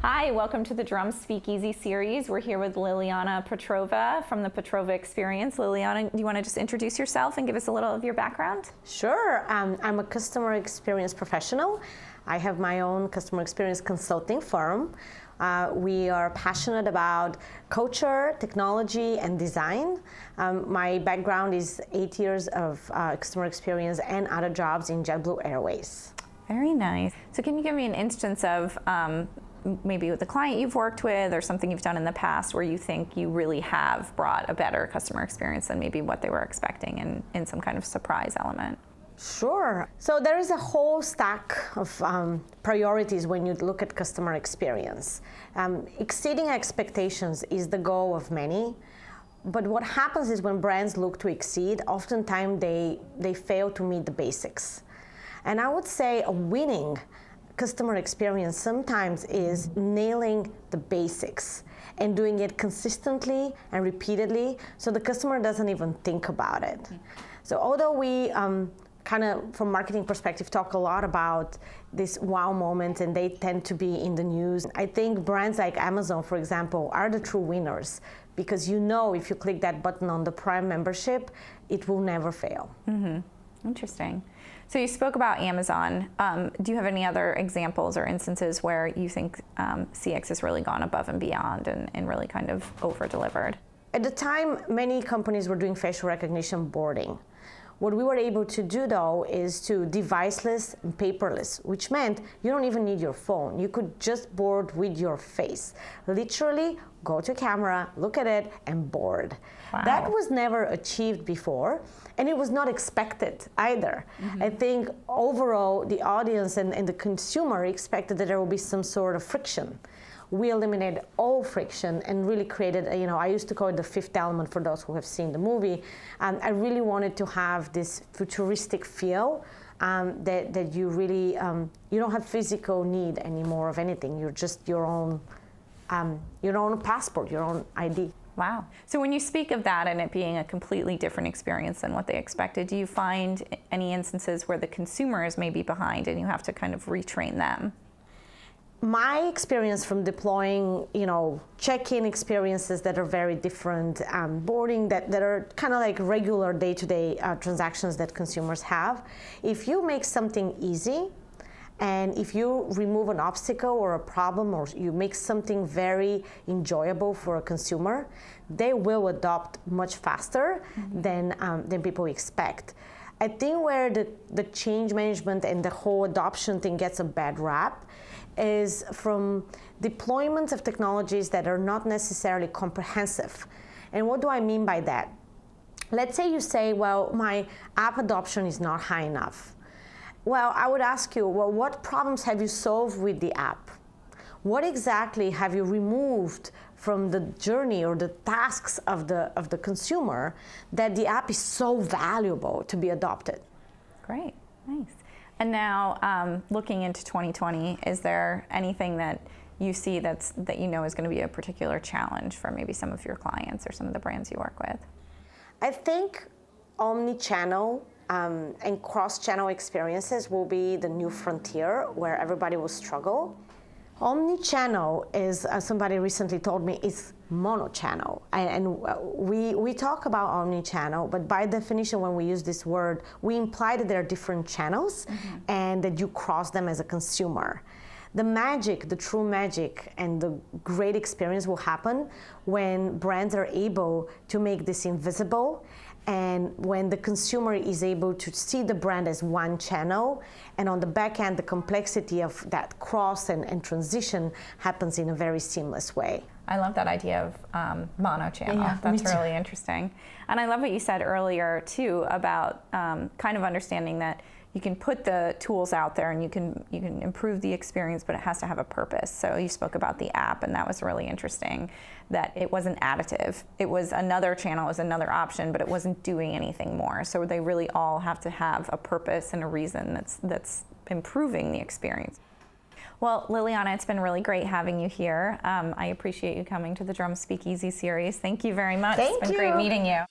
Hi, welcome to the Drum Speakeasy series. We're here with Liliana Petrova from the Petrova Experience. Liliana, do you want to just introduce yourself and give us a little of your background? Sure. I'm a customer experience professional. I have my own customer experience consulting firm. We are passionate about culture, technology, and design. My background is 8 years of customer experience and other jobs in JetBlue Airways. Very nice. So can you give me an instance of maybe with a client you've worked with or something you've done in the past where you think you really have brought a better customer experience than maybe what they were expecting in some kind of surprise element? Sure. So there is a whole stack of priorities when you look at customer experience. Exceeding expectations is the goal of many, but what happens is when brands look to exceed, oftentimes they fail to meet the basics. And I would say a winning customer experience sometimes is nailing the basics and doing it consistently and repeatedly so the customer doesn't even think about it. So although we kind of from marketing perspective talk a lot about this wow moment and they tend to be in the news, I think brands like Amazon, for example, are the true winners because you know if you click that button on the Prime membership, it will never fail. Mm-hmm. Interesting. So you spoke about Amazon. Do you have any other examples or instances where you think CX has really gone above and beyond and really kind of over-delivered? At the time, many companies were doing facial recognition boarding. What we were able to do, though, is to deviceless and paperless, which meant you don't even need your phone. You could just board with your face. Literally, go to camera, look at it, and board. Wow. That was never achieved before, and it was not expected either. Mm-hmm. I think overall, the audience and the consumer expected that there will be some sort of friction. We eliminated all friction and really created, I used to call it the fifth element for those who have seen the movie. I really wanted to have this futuristic feel that you really, you don't have physical need anymore of anything. You're just your own passport, your own ID. Wow. So when you speak of that and it being a completely different experience than what they expected, do you find any instances where the consumers may be behind and you have to kind of retrain them? My experience from deploying, check-in experiences that are very different, boarding that are kind of like regular day-to-day transactions that consumers have. If you make something easy, and if you remove an obstacle or a problem, or you make something very enjoyable for a consumer, they will adopt much faster than people expect. I think where the change management and the whole adoption thing gets a bad rap is from deployments of technologies that are not necessarily comprehensive. And what do I mean by that? Let's say you say, well, my app adoption is not high enough. Well, I would ask you, well, what problems have you solved with the app? What exactly have you removed from the journey or the tasks of the consumer that the app is so valuable to be adopted? Great, nice. And now, looking into 2020, is there anything that you see that you know is going to be a particular challenge for maybe some of your clients or some of the brands you work with? I think Omni-Channel and cross-channel experiences will be the new frontier where everybody will struggle. Omni-channel is, as somebody recently told me, is mono-channel. And we talk about omni-channel, but by definition, when we use this word, we imply that there are different channels and that you cross them as a consumer. The magic, the true magic, and the great experience will happen when brands are able to make this invisible and when the consumer is able to see the brand as one channel, and on the back end, the complexity of that cross and transition happens in a very seamless way. I love that idea of mono-channel. Yeah, that's really interesting. And I love what you said earlier, too, about kind of understanding that you can put the tools out there and you can improve the experience, but it has to have a purpose. So you spoke about the app, and that was really interesting, that it wasn't additive. It was another channel, it was another option, but it wasn't doing anything more. So they really all have to have a purpose and a reason that's improving the experience. Well, Liliana, it's been really great having you here. I appreciate you coming to the Drum Speakeasy series. Thank you very much. Thank you. It's been great meeting you.